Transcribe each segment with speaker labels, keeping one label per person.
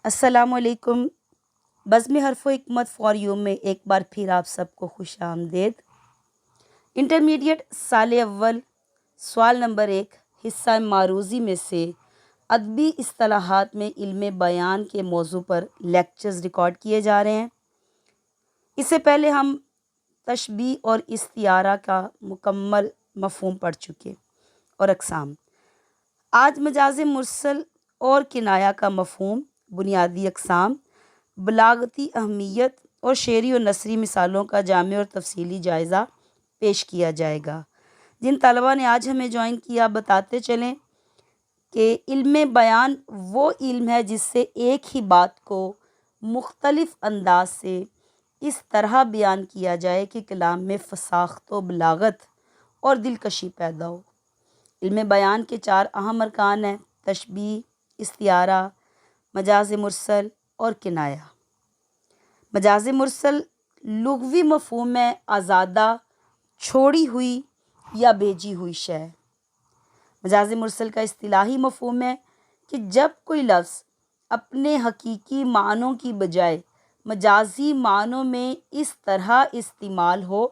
Speaker 1: السلام علیکم۔ بزم حرف و حکمت فار یو میں ایک بار پھر آپ سب کو خوش آمدید۔ انٹرمیڈیٹ سال اول سوال نمبر 1 حصہ معروضی میں سے ادبی اصطلاحات میں علم بیان کے موضوع پر لیکچرز ریکارڈ کیے جا رہے ہیں۔ اس سے پہلے ہم تشبیہ اور استعارہ کا مکمل مفہوم پڑھ چکے اور اقسام۔ آج مجاز مرسل اور کنایہ کا مفہوم، بنیادی اقسام، بلاغتی اہمیت اور شعری و نثری مثالوں کا جامع اور تفصیلی جائزہ پیش کیا جائے گا۔ جن طلباء نے آج ہمیں جوائن کیا، بتاتے چلیں کہ علم بیان وہ علم ہے جس سے ایک ہی بات کو مختلف انداز سے اس طرح بیان کیا جائے کہ کلام میں فصاحت و بلاغت اور دلکشی پیدا ہو۔ علم بیان کے 4 اہم ارکان ہیں: تشبیہ، استعارہ، مجاز مرسل اور کنایہ۔ مجاز مرسل لغوی مفہوم ہے آزادہ، چھوڑی ہوئی یا بھیجی ہوئی شے۔ مجاز مرسل کا اصطلاحی مفہوم ہے کہ جب کوئی لفظ اپنے حقیقی معنوں کی بجائے مجازی معنوں میں اس طرح استعمال ہو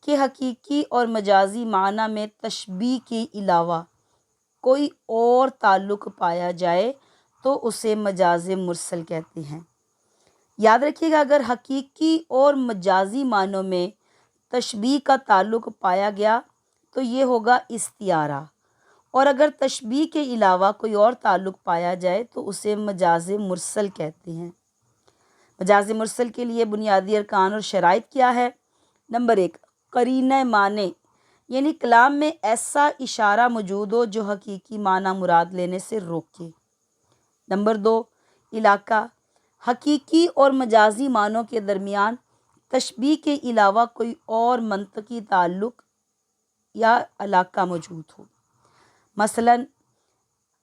Speaker 1: کہ حقیقی اور مجازی معنی میں تشبیہ کے علاوہ کوئی اور تعلق پایا جائے تو اسے مجاز مرسل کہتے ہیں۔ یاد رکھیے گا، اگر حقیقی اور مجازی معنوں میں تشبیہ کا تعلق پایا گیا تو یہ ہوگا استعارہ، اور اگر تشبیہ کے علاوہ کوئی اور تعلق پایا جائے تو اسے مجاز مرسل کہتے ہیں۔ مجاز مرسل کے لیے بنیادی ارکان اور شرائط کیا ہے؟ نمبر 1، قرینہ معنی، یعنی کلام میں ایسا اشارہ موجود ہو جو حقیقی معنی مراد لینے سے روکے۔ نمبر 2، علاقہ، حقیقی اور مجازی معنوں کے درمیان تشبیہ کے علاوہ کوئی اور منطقی تعلق یا علاقہ موجود ہو۔ مثلا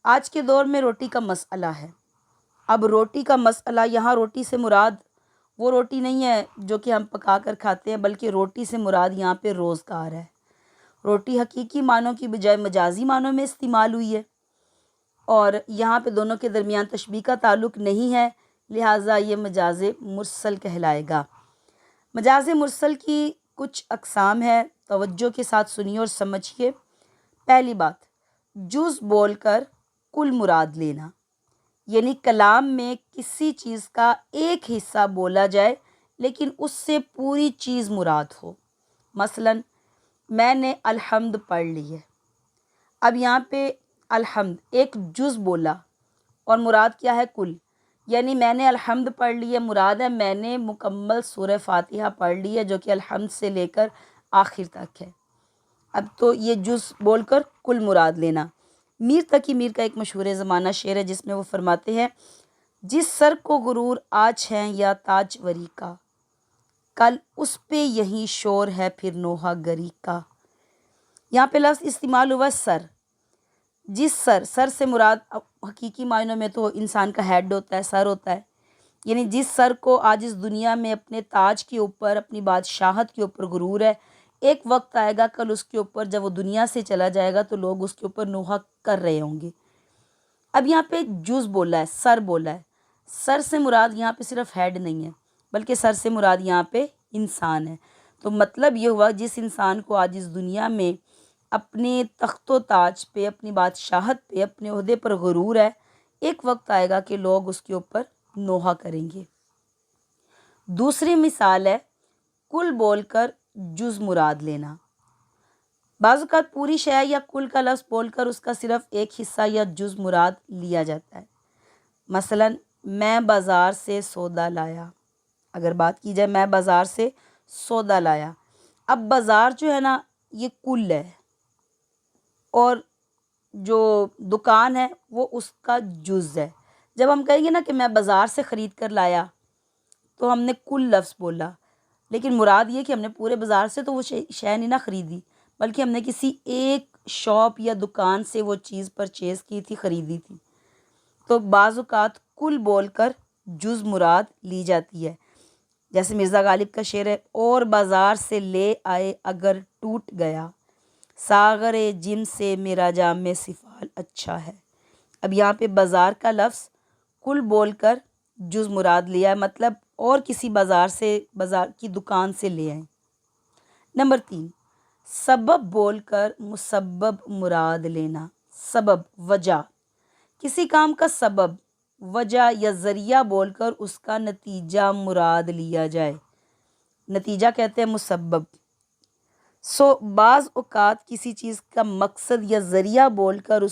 Speaker 1: آج کے دور میں روٹی کا مسئلہ ہے۔ اب روٹی کا مسئلہ، یہاں روٹی سے مراد وہ روٹی نہیں ہے جو کہ ہم پکا کر کھاتے ہیں، بلکہ روٹی سے مراد یہاں پہ روزگار ہے۔ روٹی حقیقی معنوں کی بجائے مجازی معنوں میں استعمال ہوئی ہے، اور یہاں پہ دونوں کے درمیان تشبیہ کا تعلق نہیں ہے، لہٰذا یہ مجاز مرسل کہلائے گا۔ مجاز مرسل کی کچھ اقسام ہے، توجہ کے ساتھ سنیے اور سمجھیے۔ پہلی بات، جز بول کر کل مراد لینا، یعنی کلام میں کسی چیز کا ایک حصہ بولا جائے لیکن اس سے پوری چیز مراد ہو۔ مثلا میں نے الحمد پڑھ لی ہے۔ اب یہاں پہ الحمد ایک جز بولا اور مراد کیا ہے؟ کل، یعنی میں نے الحمد پڑھ لی ہے، مراد ہے میں نے مکمل سورہ فاتحہ پڑھ لی ہے جو کہ الحمد سے لے کر آخر تک ہے۔ اب تو یہ جز بول کر کل مراد لینا۔ میر تقی میر کا ایک مشہور زمانہ شعر ہے جس میں وہ فرماتے ہیں: جس سر کو غرور آج ہے یا تاجوری کا، کل اس پہ یہی شور ہے پھر نوحہ گری کا۔ یہاں پہ لفظ استعمال ہوا سر۔ جس سر سے مراد حقیقی معنوں میں تو انسان کا ہیڈ ہوتا ہے، سر ہوتا ہے، یعنی جس سر کو آج اس دنیا میں اپنے تاج کے اوپر، اپنی بادشاہت کے اوپر غرور ہے، ایک وقت آئے گا کل اس کے اوپر جب وہ دنیا سے چلا جائے گا تو لوگ اس کے اوپر نوحہ کر رہے ہوں گے۔ اب یہاں پہ جز بولا ہے، سر بولا ہے۔ سر سے مراد یہاں پہ صرف ہیڈ نہیں ہے، بلکہ سر سے مراد یہاں پہ انسان ہے۔ تو مطلب یہ ہوا جس انسان کو آج اس دنیا میں اپنے تخت و تاج پہ، اپنی بادشاہت پہ، اپنے عہدے پر غرور ہے، ایک وقت آئے گا کہ لوگ اس کے اوپر نوحہ کریں گے۔ دوسری مثال ہے کل بول کر جز مراد لینا۔ بعض اوقات پوری شے یا کل کا لفظ بول کر اس کا صرف ایک حصہ یا جز مراد لیا جاتا ہے۔ مثلا میں بازار سے سودا لایا۔ اگر بات کی جائے میں بازار سے سودا لایا، اب بازار جو ہے نا یہ کل ہے، اور جو دکان ہے وہ اس کا جز ہے۔ جب ہم کہیں گے نا کہ میں بازار سے خرید کر لایا تو ہم نے کل لفظ بولا، لیکن مراد یہ کہ ہم نے پورے بازار سے تو وہ شے نہیں نہ خریدی، بلکہ ہم نے کسی ایک شاپ یا دکان سے وہ چیز پرچیز کی تھی، خریدی تھی۔ تو بعض اوقات کل بول کر جز مراد لی جاتی ہے، جیسے مرزا غالب کا شعر ہے: اور بازار سے لے آئے اگر ٹوٹ گیا، ساغر جم سے میرا جام سفال اچھا ہے۔ اب یہاں پہ بازار کا لفظ کل بول کر جز مراد لیا ہے، مطلب اور کسی بازار کی دکان سے لے آئیں۔ نمبر 3، سبب بول کر مسبب مراد لینا۔ سبب، وجہ، کسی کام کا سبب، وجہ یا ذریعہ بول کر اس کا نتیجہ مراد لیا جائے، نتیجہ کہتے ہیں مسبب۔ بعض اوقات کسی چیز کا مقصد یا ذریعہ بول کر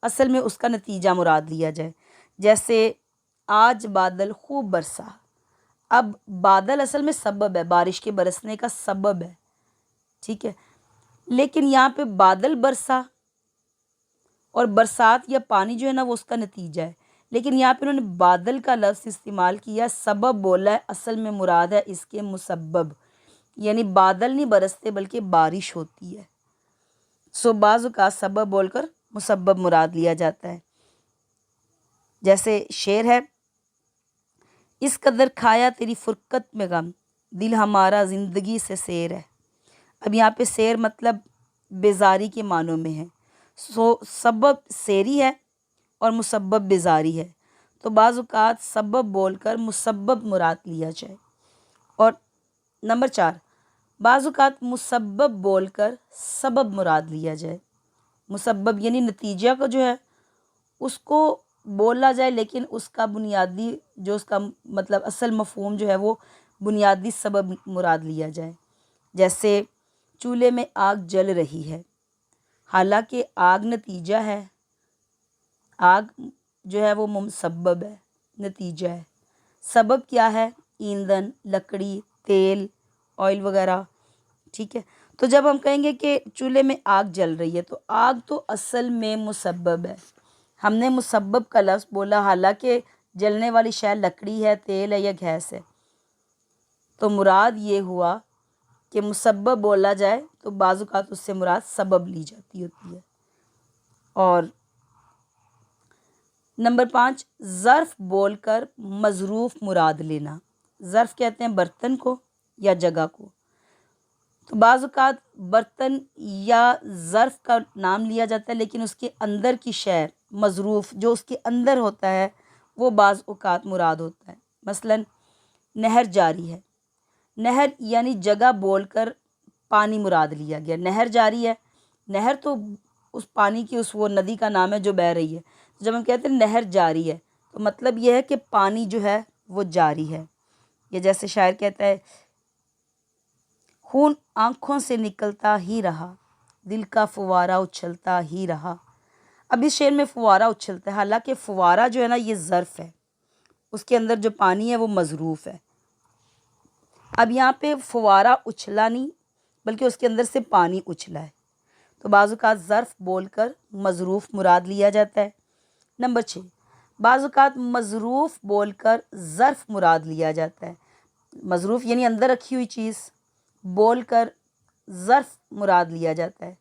Speaker 1: اصل میں اس کا نتیجہ مراد لیا جائے، جیسے آج بادل خوب برسا۔ اب بادل اصل میں سبب ہے، بارش کے برسنے کا سبب ہے، ٹھیک ہے، لیکن یہاں پہ بادل برسا اور برسات یا پانی جو ہے نا وہ اس کا نتیجہ ہے، لیکن یہاں پہ انہوں نے بادل کا لفظ استعمال کیا، سبب بولا ہے، اصل میں مراد ہے اس کے مسبب، یعنی بادل نہیں برستے بلکہ بارش ہوتی ہے۔ بعض اوقات سبب بول کر مسبب مراد لیا جاتا ہے، جیسے شعر ہے، اس قدر کھایا تیری فرقت میں غم، دل ہمارا زندگی سے سیر ہے۔ اب یہاں پہ سیر مطلب بیزاری کے معنوں میں ہے، سبب سیری ہے اور مسبب بیزاری ہے، تو بعض اوقات سبب بول کر مسبب مراد لیا جائے۔ اور نمبر 4، بعض اوقات مسبب بول کر سبب مراد لیا جائے۔ مسبب یعنی نتیجہ کو جو ہے اس کو بولا جائے، لیکن اس کا بنیادی جو اس کا مطلب اصل مفہوم جو ہے وہ بنیادی سبب مراد لیا جائے، جیسے چولہے میں آگ جل رہی ہے، حالانکہ آگ نتیجہ ہے، آگ جو ہے وہ مسبب ہے، نتیجہ ہے۔ سبب کیا ہے؟ ایندھن، لکڑی، تیل، آئل وغیرہ، ٹھیک ہے۔ تو جب ہم کہیں گے کہ چولہے میں آگ جل رہی ہے تو آگ تو اصل میں مسبب ہے، ہم نے مسبب کا لفظ بولا، حالانکہ جلنے والی شے لکڑی ہے، تیل ہے یا گیس ہے، تو مراد یہ ہوا کہ مسبب بولا جائے تو بعض اوقات اس سے مراد سبب لی جاتی ہوتی ہے۔ اور نمبر 5، ظرف بول کر مظروف مراد لینا۔ ظرف کہتے ہیں برتن کو یا جگہ کو، تو بعض اوقات برتن یا ظرف کا نام لیا جاتا ہے لیکن اس کے اندر کی شے، مظروف جو اس کے اندر ہوتا ہے وہ بعض اوقات مراد ہوتا ہے۔ مثلا نہر جاری ہے، نہر یعنی جگہ بول کر پانی مراد لیا گیا، نہر جاری ہے، نہر تو اس پانی کی وہ ندی کا نام ہے جو بہہ رہی ہے، جب ہم کہتے ہیں نہر جاری ہے تو مطلب یہ ہے کہ پانی جو ہے وہ جاری ہے۔ یہ جیسے شاعر کہتا ہے، خون آنکھوں سے نکلتا ہی رہا، دل کا فوارہ اچھلتا ہی رہا۔ اب اس شعر میں فوارہ اچھلتا ہے، حالانکہ فوارہ جو ہے نا یہ ظرف ہے، اس کے اندر جو پانی ہے وہ مظروف ہے۔ اب یہاں پہ فوارہ اچھلا نہیں بلکہ اس کے اندر سے پانی اچھلا ہے، تو بعض اوقات ظرف بول کر مظروف مراد لیا جاتا ہے۔ نمبر 6، بعض اوقات مظروف بول کر ظرف مراد لیا جاتا ہے، مظروف یعنی اندر رکھی ہوئی چیز بول کر ظرف مراد لیا جاتا ہے،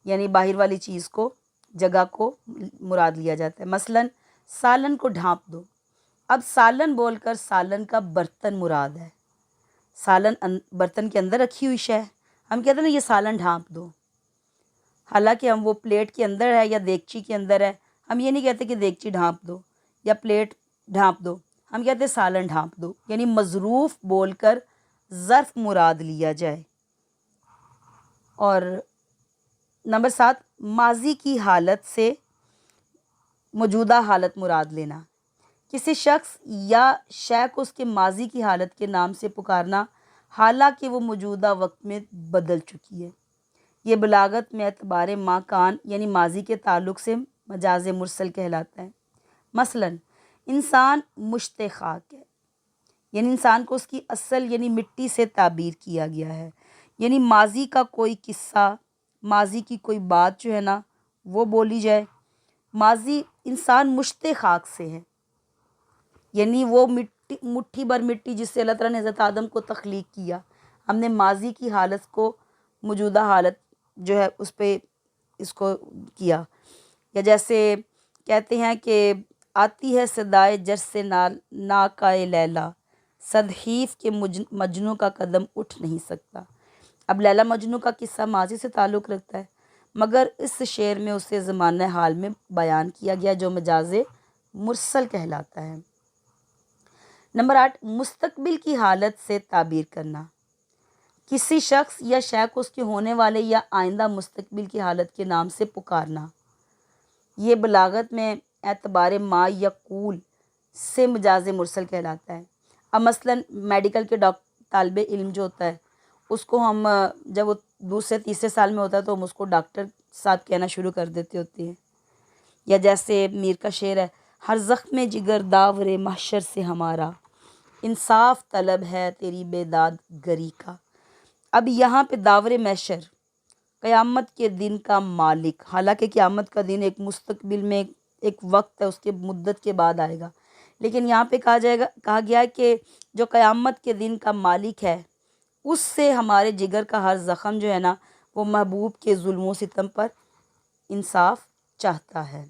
Speaker 1: یعنی باہر والی چیز کو، جگہ کو مراد لیا جاتا ہے۔ مثلا سالن کو ڈھانپ دو، اب سالن بول کر سالن کا برتن مراد ہے، سالن برتن کے اندر رکھی ہوئی شے، ہم کہتے ہیں نا یہ سالن ڈھانپ دو، حالانکہ ہم وہ پلیٹ کے اندر ہے یا دیگچی کے اندر ہے، ہم یہ نہیں کہتے کہ دیگچی ڈھانپ دو یا پلیٹ ڈھانپ دو، ہم کہتے ہیں سالن ڈھانپ دو، یعنی مظروف بول کر ظرف مراد لیا جائے۔ اور نمبر 7، ماضی کی حالت سے موجودہ حالت مراد لینا، کسی شخص یا شے کو اس کے ماضی کی حالت کے نام سے پکارنا حالانکہ وہ موجودہ وقت میں بدل چکی ہے، یہ بلاغت میں اعتبار ما کان یعنی ماضی کے تعلق سے مجاز مرسل کہلاتا ہے۔ مثلا انسان مشت خاک ہے، یعنی انسان کو اس کی اصل یعنی مٹی سے تعبیر کیا گیا ہے، یعنی ماضی کا کوئی قصہ، ماضی کی کوئی بات جو ہے نا وہ بولی جائے۔ ماضی انسان مشت خاک سے ہے، یعنی وہ مٹھی بھر مٹی جس سے اللہ تعالیٰ نے حضرت آدم کو تخلیق کیا، ہم نے ماضی کی حالت کو موجودہ حالت جو ہے اس پہ اس کو کیا۔ یا جیسے کہتے ہیں کہ آتی ہے صدائے جرس سے ناکائے لیلا، صدحیف کے مجنوں کا قدم اٹھ نہیں سکتا۔ اب لیلا مجنوں کا قصہ ماضی سے تعلق رکھتا ہے، مگر اس شعر میں اسے زمانہ حال میں بیان کیا گیا جو مجاز مرسل کہلاتا ہے۔ نمبر 8، مستقبل کی حالت سے تعبیر کرنا، کسی شخص یا شے کو اس کے ہونے والے یا آئندہ مستقبل کی حالت کے نام سے پکارنا، یہ بلاغت میں اعتبار ما یا قول سے مجاز مرسل کہلاتا ہے۔ اب مثلاً میڈیکل کے طالب علم جو ہوتا ہے اس کو ہم جب وہ دوسرے تیسرے سال میں ہوتا ہے تو ہم اس کو ڈاکٹر صاحب کہنا شروع کر دیتے ہوتے ہیں، یا جیسے میر کا شعر ہے، ہر زخم جگر داور محشر سے ہمارا، انصاف طلب ہے تیری بیداد گری کا۔ اب یہاں پہ داور محشر، قیامت کے دن کا مالک، حالانکہ قیامت کا دن ایک مستقبل میں ایک وقت ہے، اس کے مدت کے بعد آئے گا، لیکن یہاں پہ کہا گیا ہے کہ جو قیامت کے دن کا مالک ہے اس سے ہمارے جگر کا ہر زخم جو ہے نا وہ محبوب کے ظلم و ستم پر انصاف چاہتا ہے۔